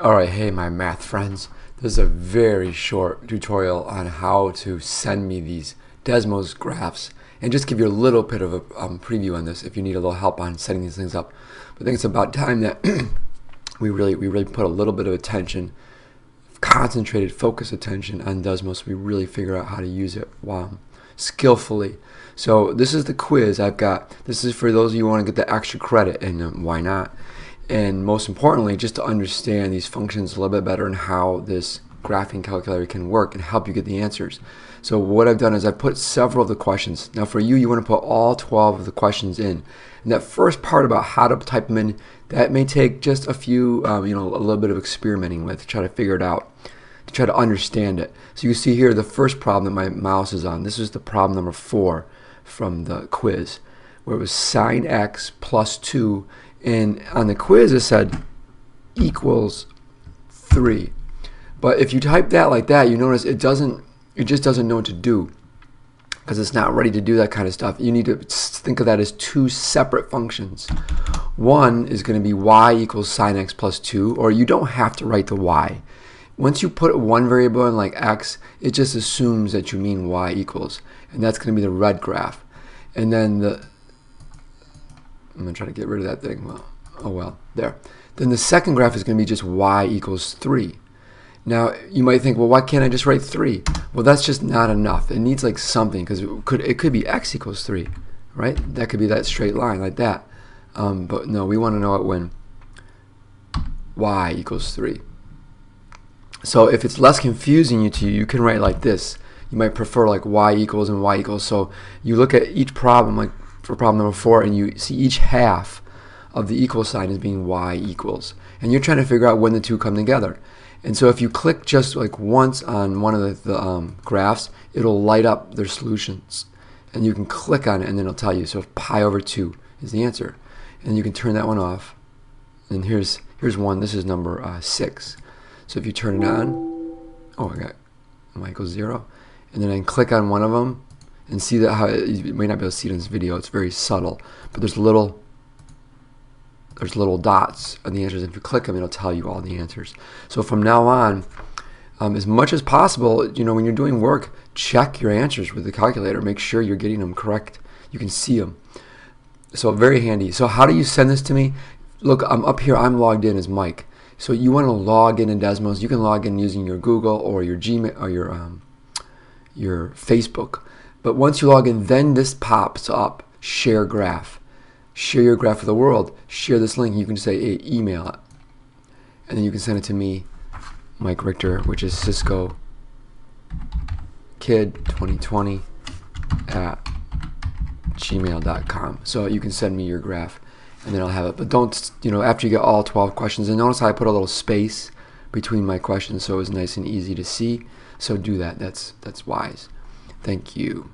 Alright, hey my math friends. This is a very short tutorial on how to send me these desmos graphs and just give you a little bit of a preview on this if you need a little help on setting these things up. But I think it's about time that we really put a little bit of attention, concentrated, focused attention on desmos so we really figure out how to use it skillfully. So this is the quiz I've got. This is for those of you who want to get the extra credit, and why not? And most importantly, just to understand these functions a little bit better and how this graphing calculator can work and help you get the answers. So what I've done is I've put several of the questions. Now for you want to put all 12 of the questions in. And that first part about how to type them in, that may take just a few, a little bit of experimenting with to try to figure it out, to try to understand it. So you see here the first problem that my mouse is on. This is the problem number 4 from the quiz, where it was sine x plus 2. And on the quiz it said equals 3. But if you type that like that, you notice it just doesn't know what to do because it's not ready to do that kind of stuff. You need to think of that as two separate functions. One is going to be y equals sine x plus 2, or you don't have to write the y. Once you put one variable in like x, it just assumes that you mean y equals, and that's going to be the red graph. And then I'm going to try to get rid of that thing. Well, oh well, there. Then the second graph is going to be just y equals 3. Now, you might think, well, why can't I just write 3? Well, that's just not enough. It needs like something, because it could be x equals 3, right? That could be that straight line like that. But no, we want to know it when y equals 3. So if it's less confusing to you, you can write like this. You might prefer like y equals and y equals. So you look at each problem, like for problem number 4, and you see each half of the equal sign as being y equals, and you're trying to figure out when the two come together. And so if you click just like once on one of the graphs, it'll light up their solutions, and you can click on it and then it'll tell you. So if pi over 2 is the answer, and you can turn that one off. And here's one. This is number 6. So if you turn it on, oh, I got y equals 0, and then I can click on one of them and see that how you may not be able to see it in this video. It's very subtle, but there's little dots on the answers. If you click them, it'll tell you all the answers. So from now on, as much as possible, when you're doing work, check your answers with the calculator. Make sure you're getting them correct. You can see them. So very handy. So how do you send this to me? Look, I'm up here. I'm logged in as Mike. So you want to log in Desmos. You can log in using your Google or your Gmail or your Facebook. But once you log in, then this pops up, share graph. Share your graph with the world. Share this link. You can say, hey, email it. And then you can send it to me, Mike Richter, which is Cisco Kid 2020 at gmail.com. So you can send me your graph, and then I'll have it. But don't, after you get all 12 questions, and notice how I put a little space between my questions so it's nice and easy to see. So do that. That's wise. Thank you.